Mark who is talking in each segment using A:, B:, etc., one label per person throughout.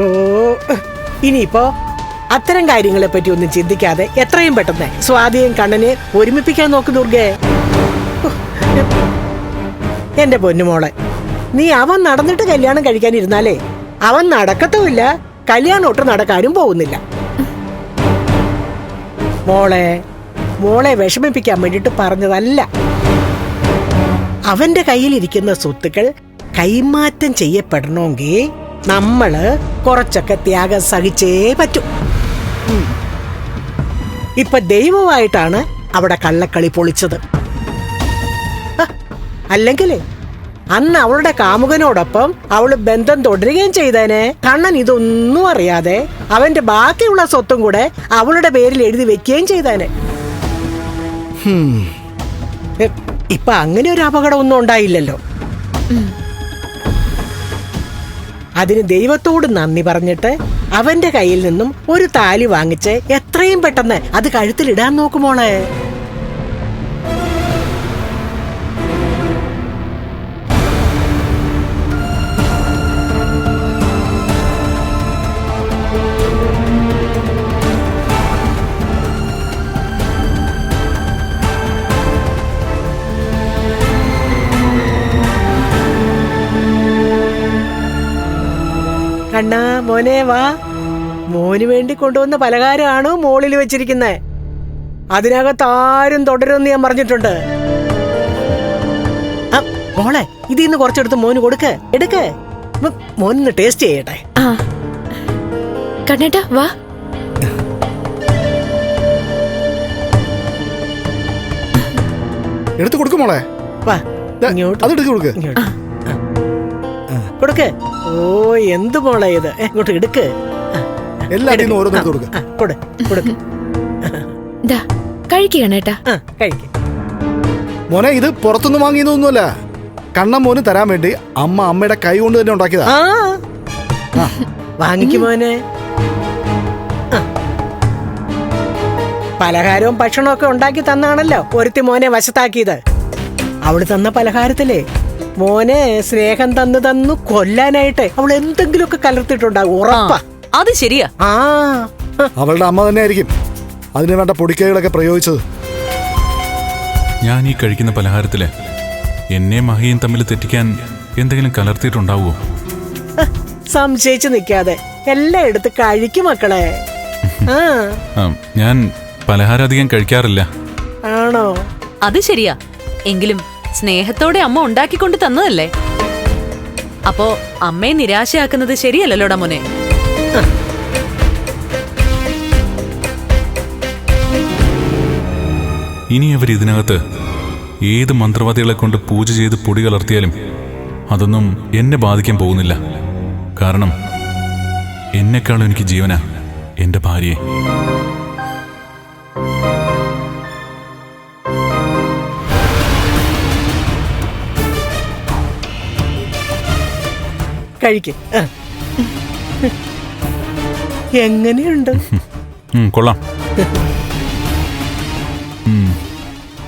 A: ഓ, ഇനിയിപ്പോ അത്തരം കാര്യങ്ങളെ പറ്റി ഒന്നും ചിന്തിക്കാതെ എത്രയും പെട്ടെന്ന് സ്വാതിയും കണ്ണനെ ഒരുമിപ്പിക്കാൻ നോക്ക് ദുർഗേ. എന്റെ പൊന്നുമോളെ, നീ അവൻ നടന്നിട്ട് കല്യാണം കഴിക്കാനിരുന്നാലേ അവൻ നടക്കത്തുമില്ല, കല്യാണം ഒട്ടും നടക്കാനും പോകുന്നില്ല. മോളെ വിഷമിപ്പിക്കാൻ വേണ്ടിട്ട് പറഞ്ഞതല്ല. അവന്റെ കയ്യിലിരിക്കുന്ന സ്വത്തുക്കൾ കൈമാറ്റം ചെയ്യപ്പെടണമെങ്കിൽ നമ്മള് കുറച്ചൊക്കെ ത്യാഗം സഹിച്ചേ പറ്റൂ. ഇപ്പൊ ദൈവമായിട്ടാണ് അവിടെ കള്ളക്കളി പൊളിച്ചത്. അല്ലെങ്കിലേ അന്ന് അവളുടെ കാമുകനോടൊപ്പം അവള് ബന്ധം തുടരുകയും ചെയ്തേനെ. കണ്ണൻ ഇതൊന്നും അറിയാതെ അവന്റെ ബാക്കിയുള്ള സ്വത്തും കൂടെ അവളുടെ പേരിൽ എഴുതി വെക്കുകയും ചെയ്തേനെ. ഇപ്പൊ അങ്ങനെ ഒരു അപകടം ഒന്നും ഉണ്ടായില്ലല്ലോ. അതിന് ദൈവത്തോട് നന്ദി പറഞ്ഞിട്ട് അവന്റെ കയ്യിൽ നിന്നും ഒരു താലി വാങ്ങിച്ച് എത്രയും പെട്ടെന്ന് അത് കഴുത്തിലിടാൻ നോക്കുമോളെ. കണ്ണാ മോനെ വാ. മോന് വേണ്ടി കൊണ്ടുവന്ന പലഹാരമാണോ മോളിൽ വെച്ചിരിക്കുന്നത്. അതിനകത്ത് ആരും തുടരുമെന്ന് ഞാൻ പറഞ്ഞിട്ടുണ്ട്. മോളെ, ഇതിന്ന് കുറച്ചെടുത്ത് മോന് എടുക്ക്. മോനൊന്ന് ടേസ്റ്റ് ചെയ്യട്ടെ.
B: കണ്ണേട്ടാ വാ.
C: എടുത്ത് കൊടുക്കും മോളെ.
A: വാ ഇങ്ങോട്ട് കൊടുക്ക്. ഓ, എന്ത് മോളെ ഇത്. ഇങ്ങോട്ട് എടുക്ക്.
C: എല്ലാത്തിനും ഓരോന്നും കൊടുക്ക്.
B: കഴിക്കണേട്ടാ.
C: മോനെ, ഇത് പുറത്തുനിന്ന് വാങ്ങിയതൊന്നുമല്ല. കണ്ണൻ മോന് തരാൻ വേണ്ടി അമ്മയുടെ കൈ കൊണ്ട് തന്നെ ഉണ്ടാക്കിയതാ.
A: വാങ്ങിക്കും മോനെ. പലഹാരവും ഭക്ഷണവും ഒക്കെ ഉണ്ടാക്കി തന്നാണല്ലോ ഒരുത്തി മോനെ വശത്താക്കിയത്. അവള് തന്ന പലഹാരത്തിലേ മോനെ സ്നേഹം തന്നു കൊല്ലാനായിട്ട് അവൾ എന്തെങ്കിലുമൊക്കെ കലർത്തിട്ടുണ്ടാകും, ഉറപ്പാ.
D: അത് ശരിയാ.
C: അവളുടെ അമ്മ തന്നെ ആയിരിക്കും അതിന് വേണ്ട പൊടിക്കൈകളൊക്കെ പ്രയോഗിച്ചത്.
E: ഞാൻ ഈ കഴിക്കുന്ന പലഹാരത്തില് എന്നെ മഹിയും തമ്മിൽ തെറ്റിക്കാൻ എന്തെങ്കിലും കലർത്തിയിട്ടുണ്ടാവുമോ?
A: സംശയിച്ചു നിൽക്കാതെ എല്ലാം എടുത്ത് കഴിക്കും മക്കളെ.
E: ഞാൻ പലഹാരം അധികം കഴിക്കാറില്ല.
A: ആണോ?
D: അത് ശരിയാ. എങ്കിലും സ്നേഹത്തോടെ അമ്മ ഉണ്ടാക്കിക്കൊണ്ട് തന്നതല്ലേ. അപ്പോ അമ്മയെ നിരാശയാക്കുന്നത് ശരിയല്ലല്ലോടാ മോനെ.
E: ഇനി അവർ ഇതിനകത്ത് ഏത് മന്ത്രവാദികളെ കൊണ്ട് പൂജ ചെയ്ത് പൊടി കലർത്തിയാലും അതൊന്നും എന്നെ ബാധിക്കാൻ പോകുന്നില്ല. കാരണം എന്നെക്കാളും എനിക്ക് ജീവനാ എന്റെ ഭാര്യയെ.
A: കഴിക്ക്. എങ്ങനെയുണ്ട്?
E: കൊള്ളാം.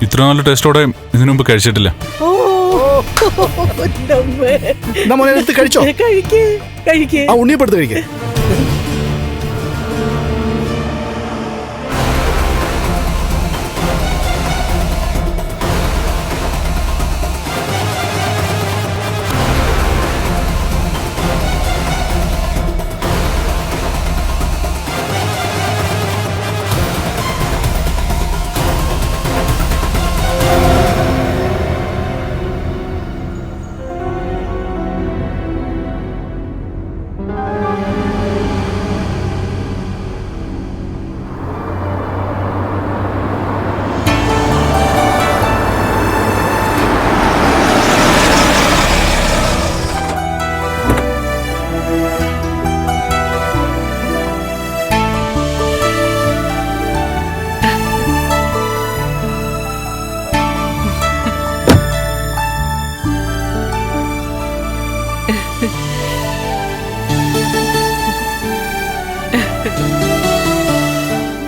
E: ഇത്ര നല്ല ടേസ്റ്റോടെ ഇതിനു മുമ്പ് കഴിച്ചിട്ടില്ല.
C: കഴിച്ചോ? ഉണ്ണിയപ്പെടുത്ത് കഴിക്കേ.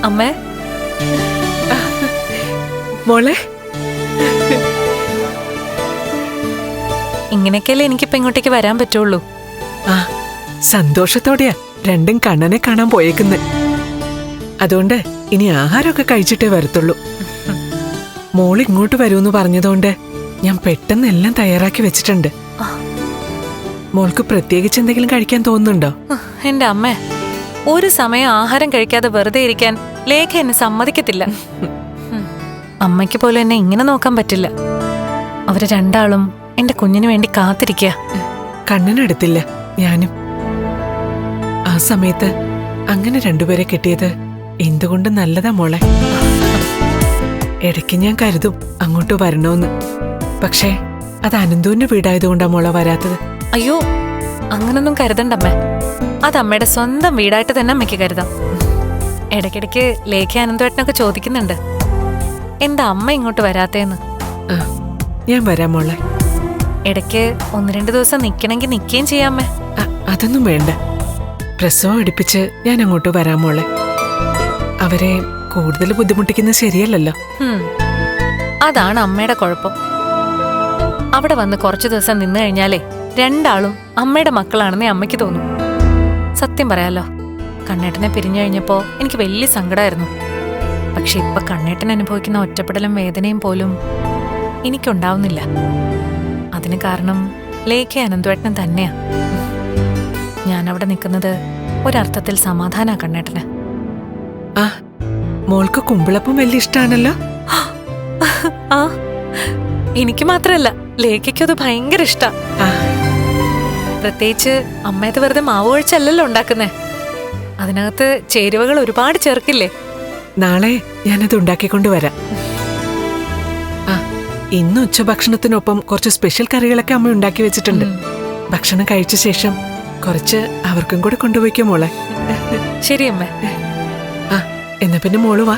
B: അമ്മേ മോളെ,
F: ഇങ്ങനെയൊക്കെയല്ലേ എനിക്കിപ്പോ ഇങ്ങോട്ടേക്ക് വരാൻ പറ്റുള്ളൂ. സന്തോഷത്തോടെയാ രണ്ടും കണ്ണനെ കാണാൻ പോയേക്കുന്നെ. അതുകൊണ്ട് ഇനി ആഹാരമൊക്കെ കഴിച്ചിട്ടേ വരത്തുള്ളൂ. മോൾ ഇങ്ങോട്ട് വരുമെന്ന് പറഞ്ഞതുകൊണ്ട് ഞാൻ പെട്ടെന്ന് എല്ലാം തയ്യാറാക്കി വെച്ചിട്ടുണ്ട്. മോൾക്ക് പ്രത്യേകിച്ച് എന്തെങ്കിലും കഴിക്കാൻ തോന്നുന്നുണ്ടോ?
B: എന്റെ അമ്മേ, ഒരു സമയം ആഹാരം കഴിക്കാതെ വെറുതെ ഇരിക്കാൻ ലേഖ എന്നെ സമ്മതിക്കത്തില്ല. അമ്മയ്ക്ക് പോലും എന്നെ ഇങ്ങനെ നോക്കാൻ പറ്റില്ല. അവര് രണ്ടാളും എന്റെ കുഞ്ഞിന് വേണ്ടി കാത്തിരിക്കുക.
F: കണ്ണനെടുത്തില്ല, ഞാനും. ആ സമയത്ത് അങ്ങനെ രണ്ടുപേരെ കിട്ടിയത് എന്തുകൊണ്ട് നല്ലതാ മോളെ. ഇടയ്ക്ക് ഞാൻ കരുതും അങ്ങോട്ട് വരണോന്ന്. പക്ഷേ അത് അനന്തുവിന്റെ വീടായതുകൊണ്ടാ മോളെ വരാത്തത്.
B: അയ്യോ, അങ്ങനൊന്നും കരുതണ്ടമ്മേ. അത് അമ്മയുടെ സ്വന്തം വീടായിട്ട് തന്നെ അമ്മയ്ക്ക് കരുതാം. ഇടയ്ക്കിടയ്ക്ക് ലേഖ അനന്തവേട്ടനൊക്കെ ചോദിക്കുന്നുണ്ട് എന്താ അമ്മ ഇങ്ങോട്ട് വരാത്തേന്ന്.
F: ആ, ഞാൻ വരാം മോളെ.
B: ഇടയ്ക്ക് 1-2 ദിവസം നിക്കണമെങ്കിൽ നിക്കുകയും ചെയ്യാമേ.
F: അതൊന്നും വേണ്ട. പ്രസവം അടുപ്പിച്ച് ഞാൻ അങ്ങോട്ട് വരാം മോളെ. അവരെ കൂടുതൽ ബുദ്ധിമുട്ടിക്കുന്നത് ശരിയല്ലല്ലോ.
B: അതാണ് അമ്മയുടെ കുഴപ്പം. അവിടെ വന്ന് കുറച്ചു ദിവസം നിന്ന് കഴിഞ്ഞാലേ രണ്ടാളും അമ്മയുടെ മക്കളാണെന്നേ അമ്മയ്ക്ക് തോന്നും. സത്യം പറയാലോ, കണ്ണേട്ടനെ പിരിഞ്ഞു കഴിഞ്ഞപ്പോ എനിക്ക് വലിയ സങ്കടമായിരുന്നു. പക്ഷെ ഇപ്പൊ കണ്ണേട്ടൻ അനുഭവിക്കുന്ന ഒറ്റപ്പെടലും വേദനയും പോലും എനിക്കുണ്ടാവുന്നില്ല. അതിന് കാരണം ലേഖ അനന്തവേട്ടനും തന്നെയാ. ഞാൻ അവിടെ നിൽക്കുന്നത് ഒരർത്ഥത്തിൽ സമാധാനാ കണ്ണേട്ടന്.
F: ആ, മോൾക്ക് കുമ്പിളപ്പം വലിയ ഇഷ്ടാണല്ലോ.
B: ആ, എനിക്ക് മാത്രല്ല, ലേഖയ്ക്കും അത് ഭയങ്കര ഇഷ്ടാ. പ്രത്യേകിച്ച് അമ്മയത് വെറുതെ മാവ് ഒഴിച്ചല്ലല്ലോ ഉണ്ടാക്കുന്നേ. അതിനകത്ത് ചേരുവകൾ ഒരുപാട് ചേർക്കില്ലേ.
F: നാളെ ഞാനത് ഉണ്ടാക്കിക്കൊണ്ട് വരാം. ആ, ഇന്ന് ഉച്ചഭക്ഷണത്തിനൊപ്പം കുറച്ച് സ്പെഷ്യൽ കറികളൊക്കെ അമ്മ ഉണ്ടാക്കി വെച്ചിട്ടുണ്ട്. ഭക്ഷണം കഴിച്ച ശേഷം കുറച്ച് അവർക്കും കൂടെ കൊണ്ടുപോയിക്കോ മോളെ.
B: ശരി അമ്മ.
F: ആ, എന്നാ പിന്നെ മോള് വാ.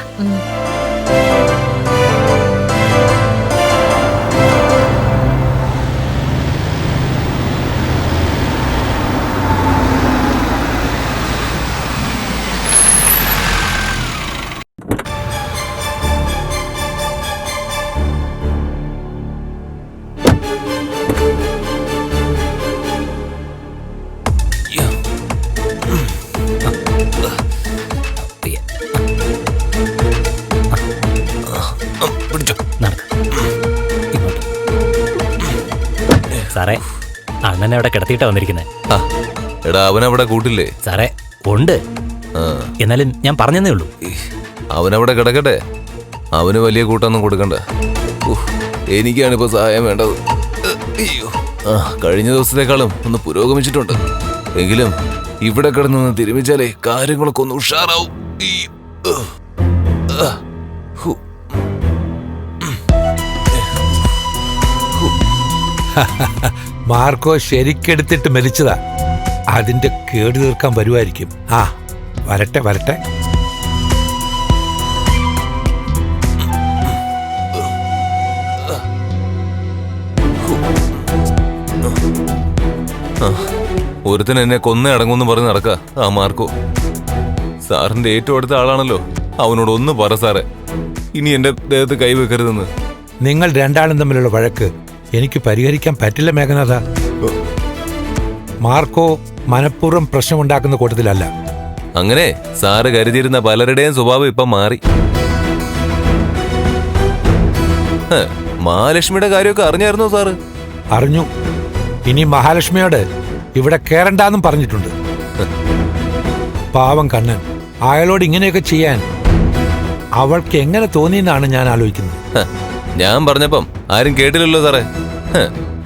G: സാറേ, അണ്ണനെ അവിടെ കിടത്തിയിട്ടാ വന്നിരിക്കുന്നത്.
H: എടാ, അവനവിടെ കൂട്ടില്ലേ?
G: സാറേ, ഉണ്ട്. എന്നാലും ഞാൻ പറഞ്ഞതേ ഉള്ളൂ.
H: അവനവിടെ കിടക്കട്ടെ. അവന് വലിയ കൂട്ടൊന്നും കൊടുക്കണ്ട. എനിക്കാണിപ്പോ സഹായം വേണ്ടത്. അയ്യോ, കഴിഞ്ഞ ദിവസത്തെക്കാളും ഒന്ന് പുരോഗമിച്ചിട്ടുണ്ട്. എങ്കിലും ഇവിടെ കിടന്നൊന്ന് തിരുമിച്ചാലേ കാര്യങ്ങളൊക്കെ ഒന്ന് ഉഷാറാവും.
I: മാർക്കോ ശരിക്കെടുത്തിട്ട് മരിച്ചതാ. അതിന്റെ കേട് തീർക്കാൻ വരുമായിരിക്കും. ആ, വരട്ടെ വരട്ടെ.
H: ഒരുത്തൻ എന്നെ കൊന്നേ അടങ്ങുമെന്ന് പറഞ്ഞ് നടക്ക ആ മാർക്കോ. സാറിന്റെ ഏറ്റവും അടുത്ത ആളാണല്ലോ. അവനോട് ഒന്ന് പറ സാറേ, ഇനി എന്റെ ദേഹത്ത് കൈവെക്കരുതെന്ന്.
I: നിങ്ങൾ രണ്ടാളും തമ്മിലുള്ള വഴക്ക് എനിക്ക് പരിഹരിക്കാൻ പറ്റില്ല മേഘനാഥ. മാർക്കോ മനഃപൂർവ്വം പ്രശ്നമുണ്ടാക്കുന്ന കൂട്ടത്തിലല്ല.
H: അങ്ങനെ സാറ് കരുതിയിരുന്ന പലരുടെയും സ്വഭാവം ഇപ്പം മാറി. മഹാലക്ഷ്മിയുടെ കാര്യമൊക്കെ അറിഞ്ഞായിരുന്നോ സാറ്?
I: അറിഞ്ഞു. ഇനി മഹാലക്ഷ്മിയോട് ഇവിടെ കേറണ്ടെന്നും പറഞ്ഞിട്ടുണ്ട്. പാവം കണ്ണൻ, അയാളോട് ഇങ്ങനെയൊക്കെ ചെയ്യാൻ അവൾക്ക് എങ്ങനെ തോന്നിയെന്നാണ് ഞാൻ ആലോചിക്കുന്നത്.
H: ഞാൻ പറഞ്ഞപ്പം ആരും കേട്ടില്ലല്ലോ സാറേ.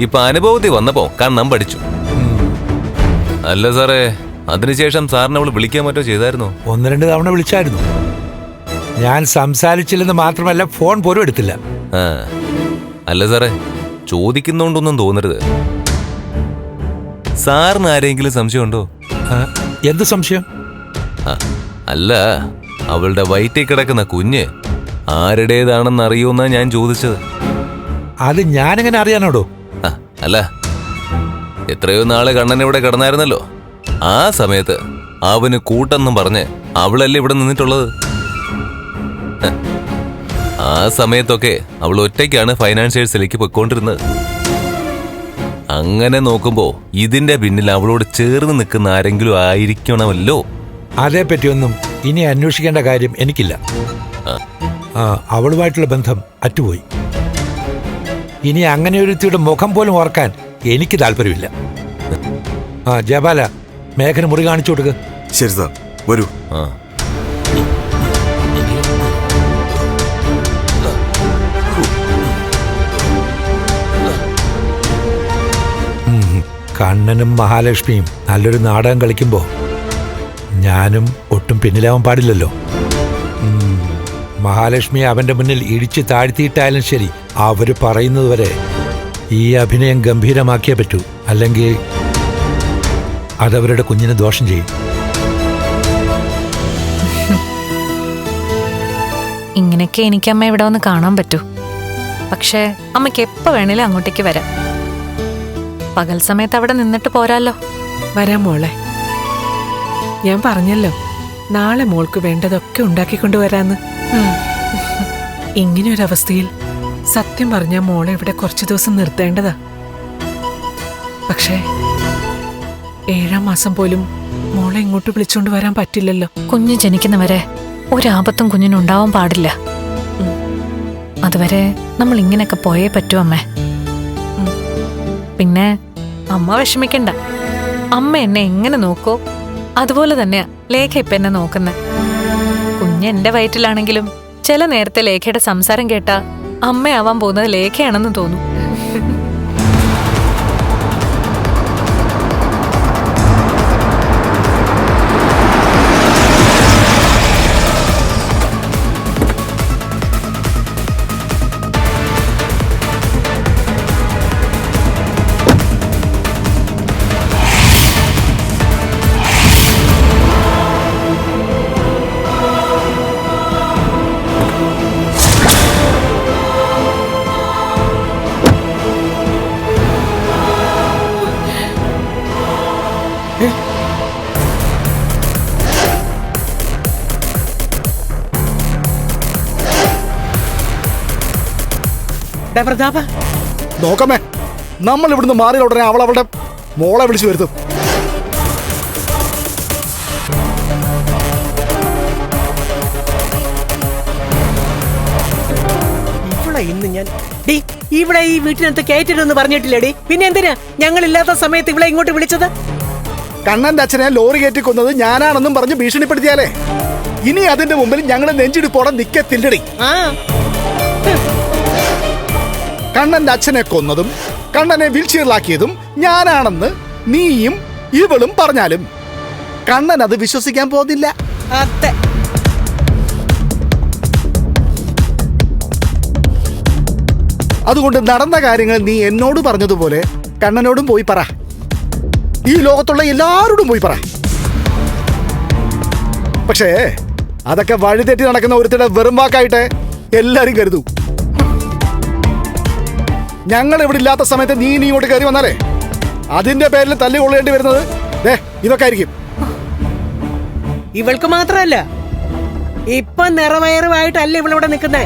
H: ഇപ്പൊ അനുഭവത്തിൽ വന്നപ്പോ കണ്ണം പഠിച്ചു. അല്ല സാറേ, അതിനുശേഷം സാറിനെ അവള് വിളിക്കാൻ മറ്റോ ചെയ്തായിരുന്നോ?
I: 1-2 തവണ വിളിച്ചായിരുന്നു. ഞാൻ സംസാരിച്ചില്ലെന്ന് മാത്രമല്ല, ഫോൺ പോലും എടുത്തില്ല.
H: അല്ല സാറേ, ചോദിക്കുന്നോണ്ടൊന്നും തോന്നരുത്. സാറിന് ആരെങ്കിലും സംശയമുണ്ടോ?
I: എന്ത് സംശയം?
H: അല്ല, അവളുടെ വയറ്റിൽ കിടക്കുന്ന കുഞ്ഞ് ആരുടേതാണെന്ന് അറിയൂന്നാ ഞാൻ ചോദിച്ചത്.
I: അത് ഞാനെങ്ങനെ അറിയാനോടോ?
H: അല്ല, എത്രയോ നാള് കണ്ണൻ ഇവിടെ കിടന്നായിരുന്നല്ലോ. ആ സമയത്ത് അവന് കൂട്ടെന്നും പറഞ്ഞ് അവളല്ലേ ഇവിടെ നിന്നിട്ടുള്ളത്. ആ സമയത്തൊക്കെ അവൾ ഒറ്റയ്ക്കാണ് ഫൈനാൻഷ്യൽസിലേക്ക് പൊയ്ക്കൊണ്ടിരുന്നത്. അങ്ങനെ നോക്കുമ്പോ ഇതിന്റെ പിന്നിൽ അവളോട് ചേർന്ന് നിൽക്കുന്ന ആരെങ്കിലും ആയിരിക്കണമല്ലോ.
I: അതേപ്പറ്റിയൊന്നും ഇനി അന്വേഷിക്കേണ്ട കാര്യം എനിക്കില്ല. അവളുമായിട്ടുള്ള ബന്ധം അറ്റുപോയി. ഇനി അങ്ങനെ ഒരുത്തിയുടെ മുഖം പോലും ഓർക്കാൻ എനിക്ക് താല്പര്യമില്ല. ജയപാല, മേഘന് മുറി കാണിച്ചു കൊടുക്ക്.
C: ശരി സാർ, വരൂ.
I: കണ്ണനും മഹാലക്ഷ്മിയും നല്ലൊരു നാടകം കളിക്കുമ്പോ ഞാനും ഒട്ടും പിന്നിലാവാൻ പാടില്ലല്ലോ. മഹാലക്ഷ്മിയെ അവന്റെ മുന്നിൽ ഇടിച്ച് താഴ്ത്തിയിട്ടായാലും ശരി, അവര് പറയുന്നത് വരെ ഈ അഭിനയം ഗംഭീരമാക്കിയേ പറ്റൂ. അല്ലെങ്കിൽ അതവരുടെ കുഞ്ഞിന് ദോഷം ചെയ്യും.
B: ഇങ്ങനെയൊക്കെ എനിക്ക് അമ്മ ഇവിടെ വന്ന് കാണാൻ പറ്റൂ. പക്ഷേ അമ്മയ്ക്ക് എപ്പോ വേണേലും അങ്ങോട്ടേക്ക് വരാം. പകൽ സമയത്ത് അവിടെ നിന്നിട്ട് പോരാലോ.
F: വരാം മോളെ. ഞാൻ പറഞ്ഞല്ലോ, നാളെ മോൾക്ക് വേണ്ടതൊക്കെ ഉണ്ടാക്കിക്കൊണ്ടുവരാന്ന്. ഇങ്ങനെയൊരവസ്ഥയിൽ സത്യം പറഞ്ഞ മോളെ ഇവിടെ കുറച്ചു ദിവസം നിർത്തേണ്ടതാ. പക്ഷേ 7-ാം മാസം പോലും മോളെ ഇങ്ങോട്ട് വിളിച്ചോണ്ട് വരാൻ പറ്റില്ലല്ലോ.
B: കുഞ്ഞ് ജനിക്കുന്നവരെ ഒരാപത്തും കുഞ്ഞിനുണ്ടാവാൻ പാടില്ല. അതുവരെ നമ്മൾ ഇങ്ങനെയൊക്കെ പോയേ പറ്റൂ അമ്മേ. പിന്നെ അമ്മ വിഷമിക്കണ്ട. അമ്മ എന്നെ എങ്ങനെ നോക്കോ അതുപോലെ തന്നെയാ ലേഖ ഇപ്പൊ എന്നെ നോക്കുന്നെ. കുഞ്ഞ് എന്റെ വയറ്റിലാണെങ്കിലും ചില നേരത്തെ ലേഖയുടെ സംസാരം കേട്ടാ അമ്മയാവാൻ പോകുന്നത് ലേഖയാണെന്ന് തോന്നും.
A: പ്രതാപ,
C: നോക്കമ്മേ, നമ്മൾ ഇവിടുന്ന് മാറിയ ഉടനെ അവൾ അവളുടെ മോളെ വിളിച്ചു വരുത്തും.
A: ഇന്ന് ഞാൻ ഇവിടെ ഈ വീട്ടിനകത്ത് കയറ്റിരുന്ന് പറഞ്ഞിട്ടില്ലേടി? പിന്നെ എന്തിനാ ഞങ്ങളില്ലാത്ത സമയത്ത് ഇവിടെ ഇങ്ങോട്ട് വിളിച്ചത്?
C: കണ്ണന്റെ അച്ഛനെ ലോറി കയറ്റി കൊന്നത് ഞാനാണെന്നും പറഞ്ഞ് ഭീഷണിപ്പെടുത്തിയാലേ ഇനി അതിന്റെ മുമ്പിൽ ഞങ്ങൾ നെഞ്ചിടിപ്പോടെ നിക്കത്തില്ലടി. കണ്ണന്റെ അച്ഛനെ കൊന്നതും കണ്ണനെ വീൽചെയറിലാക്കിയതും ഞാനാണെന്ന് നീയും ഇവളും പറഞ്ഞാലും കണ്ണൻ അത് വിശ്വസിക്കാൻ പോകുന്നില്ല.
A: അതെ,
C: അതുകൊണ്ട് നടന്ന കാര്യങ്ങൾ നീ എന്നോട് പറഞ്ഞതുപോലെ കണ്ണനോടും പോയി പറ. ഈ ലോകത്തുള്ള എല്ലാവരോടും പോയി പറ. പക്ഷേ അതൊക്കെ വഴിതെറ്റി നടക്കുന്ന ഒരുത്തിടെ വെറും വാക്കായിട്ട് എല്ലാരും കരുതൂ. ഞങ്ങൾ ഇവിടെ ഇല്ലാത്ത സമയത്ത് നീ ഇങ്ങോട്ട് കയറി വന്നാലേ അതിന്റെ പേരിൽ തല്ലി കൊള്ളേണ്ടി വരുന്നത് ഇതൊക്കെ ആയിരിക്കും.
A: ഇവൾക്ക് മാത്രമല്ല, ഇപ്പൊ നിറവയറുമായിട്ടല്ല ഇവളിവിടെ നിൽക്കുന്നേ.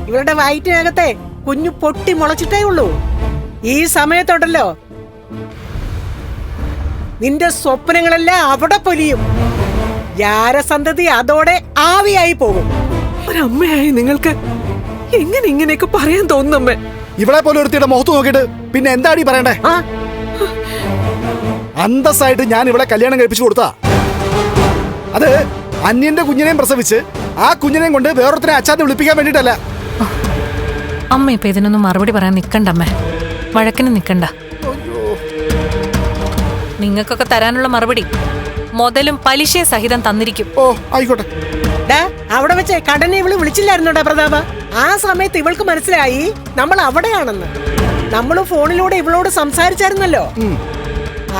A: ഇവളുടെ വയറ്റിനകത്തെ കുഞ്ഞു പൊട്ടി മുളച്ചിട്ടേ ഉള്ളൂ. ഈ സമയത്തോട്ടല്ലോ നിന്റെ സ്വപ്നങ്ങളെല്ലാം അവിടെ പൊലിയും. യാരസന്തതി അതോടെ ആവിയായി പോകും.
F: ഒരമ്മയായി നിങ്ങൾക്ക് എങ്ങനെ ഇങ്ങനെയൊക്കെ പറയാൻ തോന്നുന്നമ്മേ?
C: ഇവിടെ പോലെ ഒരുത്തിയുടെ മുഖത്ത് നോക്കിയിട്ട് പിന്നെ എന്താടി പറയണ്ടേ? അന്തസ്സായിട്ട് ഞാൻ ഇവിടെ കല്യാണം കഴിപ്പിച്ചു കൊടുത്താ. അത് അന്യന്റെ കുഞ്ഞിനെയും പ്രസവിച്ച് ആ കുഞ്ഞിനെയും കൊണ്ട് വേറൊരുത്തനെ അച്ഛാന്ന് വിളിപ്പിക്കാൻ വേണ്ടിട്ടല്ല.
B: അമ്മ ഇപ്പൊ ഇതിനൊന്നും മറുപടി പറയാൻ നിക്കണ്ട അമ്മേ. വഴക്കിന് നിക്കണ്ട. നിങ്ങൾക്കൊക്കെ തരാനുള്ള മറുപടി മുതലും പലിശ സഹിതം തന്നിരിക്കും.
C: ഓ ആയിക്കോട്ടെ.
A: അവിടെ വെച്ച് കടനെ ഇവള് വിളിച്ചില്ലായിരുന്നോടാ പ്രതാപ? ആ സമയത്ത് ഇവൾക്ക് മനസ്സിലായി നമ്മൾ അവിടെയാണെന്ന്. നമ്മള് ഫോണിലൂടെ ഇവളോട് സംസാരിച്ചായിരുന്നല്ലോ.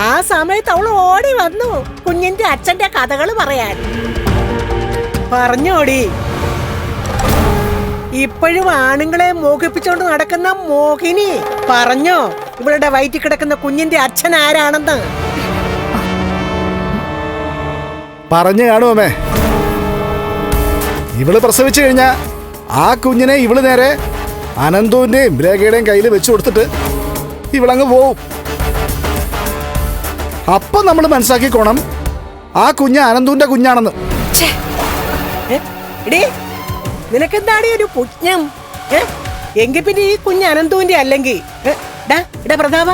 A: ആ സമയത്ത് അവള് ഓടി വന്നു കുഞ്ഞിന്റെ അച്ഛന്റെ കഥകൾ പറയാൻ. പറഞ്ഞോടി, ഇപ്പോഴും ആണുങ്ങളെ മോഹിപ്പിച്ചോണ്ട് നടക്കുന്ന മോഹിനി പറഞ്ഞോ ഇവളുടെ വയറ്റിൽ കിടക്കുന്ന കുഞ്ഞിന്റെ അച്ഛൻ ആരാണെന്ന്?
C: പറഞ്ഞു കാണുമേ. ഇവള് പ്രസവിച്ചു കഴിഞ്ഞാ ആ കുഞ്ഞിനെ ഇവള് നേരെ അനന്തുവിന്റെയും രേഖയുടെയും കയ്യിൽ വെച്ചു കൊടുത്തിട്ട് ഇവളങ്ങ് പോവും. അപ്പൊ നമ്മൾ മനസ്സിലാക്കിക്കോണം ആ കുഞ്ഞ് അനന്തുവിന്റെ കുഞ്ഞാണെന്ന്.
A: എടീ നിനക്കെന്താടി ഒരു പുജ്ഞം? എങ്കിൽ പിന്നെ ഈ കുഞ്ഞ് അനന്തുവിന്റെ അല്ലെങ്കിൽ പ്രതാപ,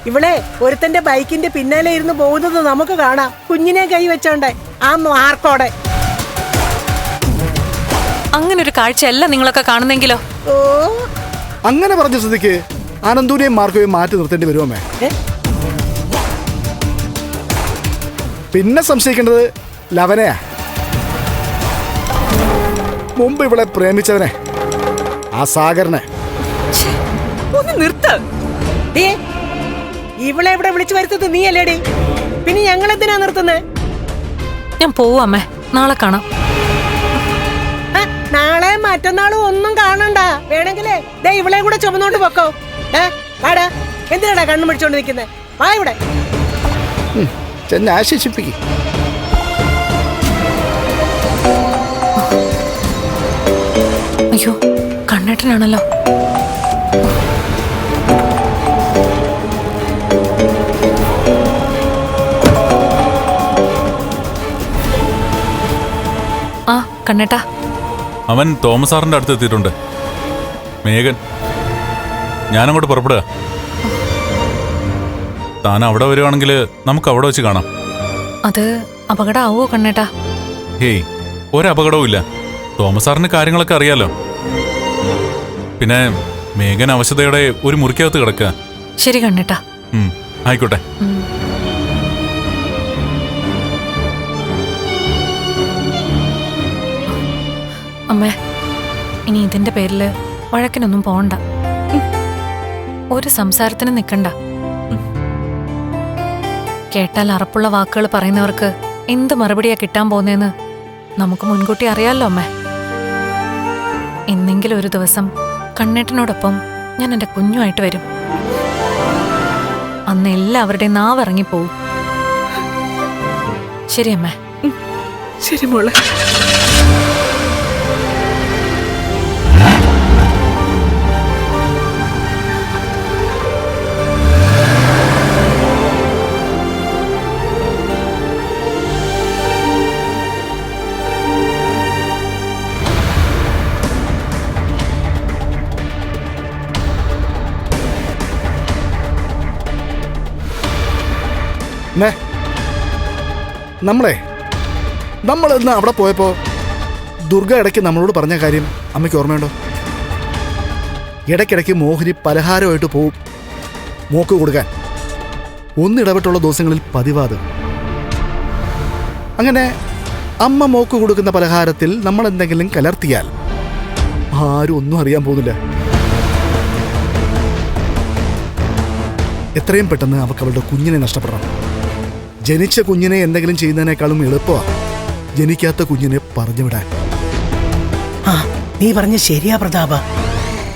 A: ഇവിടെ ഒരുത്തന്റെ ബൈക്കിന്റെ പിന്നാലെ ഇരുന്ന് പോകുന്നത് നമുക്ക് കാണാം, കുഞ്ഞിനെ കൈ വെച്ചോണ്ടേ ആ മാർക്കോടെ.
B: അങ്ങനെ ഒരു കാഴ്ചയല്ല നിങ്ങളൊക്കെ കാണുന്നെങ്കിലോ?
A: ഓ
C: അങ്ങനെ പറഞ്ഞ സ്ഥിതിക്ക് അനന്തുവിനെയും മാർക്കോയും മാറ്റി നിർത്തേണ്ടി വരുമേ. പിന്നെ സംശയിക്കേണ്ടത് ലവനെയാ, മുമ്പ് ഇവിടെ പ്രേമിച്ചവനെ, ആ സാഗറിനെ.
F: ഒന്ന് നിർത്ത.
A: ഇവളെ ഇവിടെ വിളിച്ചു വരുത്തത് നീ അല്ലേടി, പിന്നെ ഞങ്ങൾ എന്തിനാ നിർത്തുന്നത്?
B: ഞാൻ പോവാമേ, നാളെ കാണാം.
A: നാളെ മറ്റന്നാളും ഒന്നും കാണണ്ട, വേണമെങ്കിലേ ഇവളെ കൂടെ ചുമന്നോണ്ട് പൊക്കോ. വാടാ, എന്തിനാടാ കണ്ണു പിടിച്ചോണ്ട് നിൽക്കുന്നത്? വാ ഇവിടെ.
C: ചെന്ന് ആശ്വസിപ്പിക്കും.
B: അയ്യോ, കണ്ണേട്ടനാണല്ലോ. ആ കണ്ണേട്ടാ,
E: അവൻ തോമസ് സാറിന്റെ അടുത്ത് എത്തിയിട്ടുണ്ട്. മേഘൻ, ഞാനങ്ങോട്ട് പുറപ്പെടുക. താൻ അവിടെ വരുവാണെങ്കിൽ നമുക്ക് അവിടെ വെച്ച് കാണാം.
B: അത് അപകടമാവോ കണ്ണേട്ടാ?
E: ഹേയ്, ഒരപകടവും ഇല്ല. തോമസ് സാറിന് കാര്യങ്ങളൊക്കെ അറിയാലോ. പിന്നെ മേഘൻ അവശതയോടെ ഒരു മുറിക്കകത്ത് കിടക്കുക.
B: ശരി കണ്ണേട്ടാ.
E: ആയിക്കോട്ടെ.
B: അമ്മേ, ഇനി ഇതിന്റെ പേരില് വഴക്കിനൊന്നും പോണ്ട, ഒരു സംസാരത്തിന് നിൽക്കണ്ട. കേട്ടാൽ അറപ്പുള്ള വാക്കുകൾ പറയുന്നവർക്ക് എന്ത് മറുപടിയാ കിട്ടാൻ പോകുന്നതെന്ന് നമുക്ക് മുൻകൂട്ടി അറിയാലോ അമ്മേ. എന്നെങ്കിലും ഒരു ദിവസം കണ്ണേട്ടനോടൊപ്പം ഞാൻ എൻ്റെ കുഞ്ഞുമായിട്ട് വരും. അന്ന് എല്ലാവരുടെയും നാവിറങ്ങിപ്പോവും. ശരി അമ്മേ.
F: ശരി മോളെ.
C: നമ്മൾ ഇന്ന് അവിടെ പോയപ്പോ ദുർഗ ഇടയ്ക്ക് നമ്മളോട് പറഞ്ഞ കാര്യം അമ്മയ്ക്ക് ഓർമ്മയുണ്ടോ? ഇടയ്ക്കിടയ്ക്ക് മോഹിനി പലഹാരമായിട്ട് പോവും മോക്ക് കൊടുക്കാൻ. ഒന്നിടവിട്ടുള്ള ദിവസങ്ങളിൽ പതിവാത്. അങ്ങനെ അമ്മ മോക്ക് കൊടുക്കുന്ന പലഹാരത്തിൽ നമ്മൾ എന്തെങ്കിലും കലർത്തിയാൽ ആരും ഒന്നും അറിയാൻ പോകുന്നില്ല. എത്രയും പെട്ടെന്ന് അവൾക്ക് അവളുടെ കുഞ്ഞിനെ നഷ്ടപ്പെടണം. ജനിച്ച കുഞ്ഞിനെ എന്തെങ്കിലും ചെയ്യുന്നതിനേക്കാളും എളുപ്പമാണ് ജനിക്കാത്ത കുഞ്ഞിനെ പറഞ്ഞു വിടാൻ.
A: നീ പറഞ്ഞ ശരിയാ പ്രതാപ.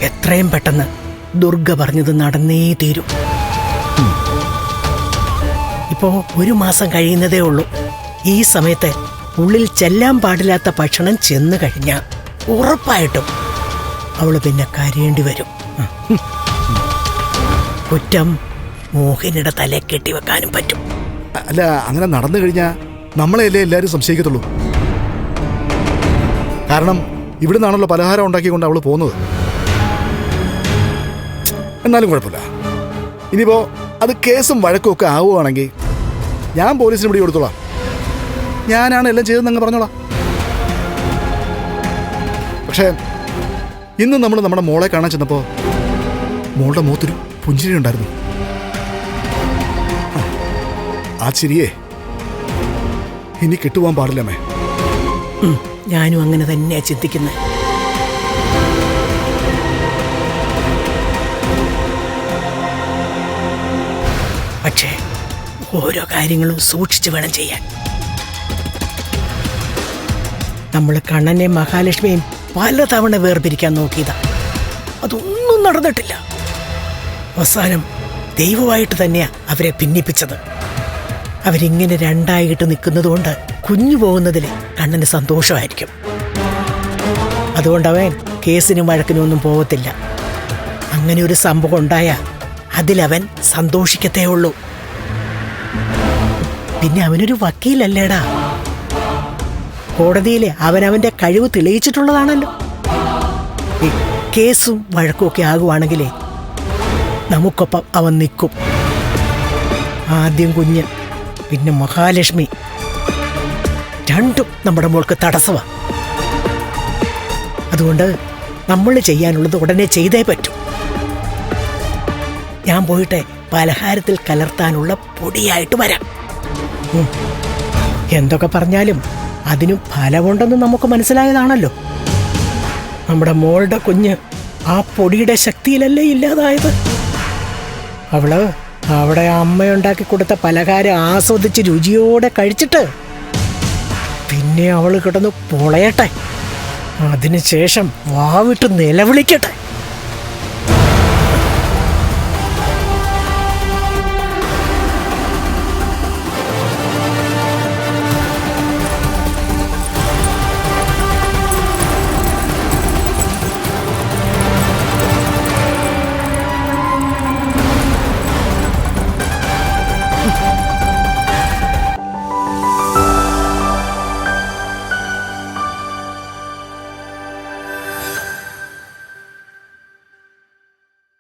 A: എത്രയും പെട്ടെന്ന് ദുർഗ പറഞ്ഞത് നടന്നേ തീരും. ഇപ്പോ 1 മാസം കഴിയുന്നതേ ഉള്ളൂ. ഈ സമയത്ത് ഉള്ളിൽ ചെല്ലാൻ പാടില്ലാത്ത ഭക്ഷണം ചെന്ന് കഴിഞ്ഞാൽ ഉറപ്പായിട്ടും അവള് പിന്നെ കരയേണ്ടി വരും. കുറ്റം മോഹിനിയുടെ തലയെ കെട്ടിവെക്കാനും പറ്റും.
C: അല്ല, അങ്ങനെ നടന്നു കഴിഞ്ഞാൽ നമ്മളെയല്ലേ എല്ലാവരും സംശയിക്കത്തുള്ളൂ. കാരണം ഇവിടെ നിന്നാണല്ലോ പലഹാരം ഉണ്ടാക്കിക്കൊണ്ട് അവള് പോകുന്നത്. എന്നാലും കുഴപ്പമില്ല. ഇനിയിപ്പോ അത് കേസും വഴക്കും ഒക്കെ ആവുകയാണെങ്കിൽ ഞാൻ പോലീസിന് പിടി കൊടുത്തോളാം. ഞാനാണ് എല്ലാം ചെയ്തതെന്നങ്ങ് പറഞ്ഞോളാം. പക്ഷേ ഇന്ന് നമ്മൾ നമ്മുടെ മോളെ കാണാൻ ചെന്നപ്പോൾ മോളുടെ മുഖത്തൊരു പുഞ്ചിരി ഉണ്ടായിരുന്നു. ആ ചിരിയെ ഇനി കിട്ടുവാൻ പാടില്ലമ്മേ.
A: ഞാനും അങ്ങനെ തന്നെയാ ചിന്തിക്കുന്നത്. പക്ഷേ ഓരോ കാര്യങ്ങളും സൂക്ഷിച്ചു വേണം ചെയ്യാൻ. നമ്മൾ കണ്ണനെയും മഹാലക്ഷ്മിയും പലതവണ വേർപിരിക്കാൻ നോക്കിയതാ, അതൊന്നും നടന്നിട്ടില്ല. അവസാനം ദൈവമായിട്ട് തന്നെയാ അവരെ ഭിന്നിപ്പിച്ചത്. അവരിങ്ങനെ രണ്ടായിട്ട് നിൽക്കുന്നത് കൊണ്ട് കുഞ്ഞു പോകുന്നതിൽ കണ്ണന് സന്തോഷമായിരിക്കും. അതുകൊണ്ട് അവൻ കേസിനും വഴക്കിനും ഒന്നും പോകത്തില്ല. അങ്ങനെ ഒരു സംഭവം ഉണ്ടായാൽ അതിലവൻ സന്തോഷിക്കത്തേ ഉള്ളൂ. പിന്നെ അവനൊരു വക്കീലല്ലേടാ. കോടതിയിലെ അവനവന്റെ കഴിവ് തെളിയിച്ചിട്ടുള്ളതാണല്ലോ. ഈ കേസും വഴക്കും ഒക്കെ ആകുവാണെങ്കിലേ നമുക്കൊപ്പം അവൻ നിൽക്കും. ആദ്യം കുഞ്ഞ്, പിന്നെ മഹാലക്ഷ്മി, രണ്ടും നമ്മുടെ മോൾക്ക് തടസ്സമാണ്. അതുകൊണ്ട് നമ്മൾ ചെയ്യാനുള്ളത് ഉടനെ ചെയ്തേ പറ്റൂ. ഞാൻ പോയിട്ട് പലഹാരത്തിൽ കലർത്താനുള്ള പൊടിയായിട്ട് വരാം. എന്തൊക്കെ പറഞ്ഞാലും അതിനും ഫലമുണ്ടെന്ന് നമുക്ക് മനസ്സിലായതാണല്ലോ. നമ്മുടെ മോളുടെ കുഞ്ഞ് ആ പൊടിയുടെ ശക്തിയിലല്ലേ ഇല്ലാതായത്. അവള് അവിടെ അമ്മയുണ്ടാക്കി കൊടുത്ത പലഹാരം ആസ്വദിച്ച് രുചിയോടെ കഴിച്ചിട്ട് പിന്നെ അവള് കിടന്ന് പൊളയട്ടെ. അതിനുശേഷം വാവിട്ട് നിലവിളിക്കട്ടെ.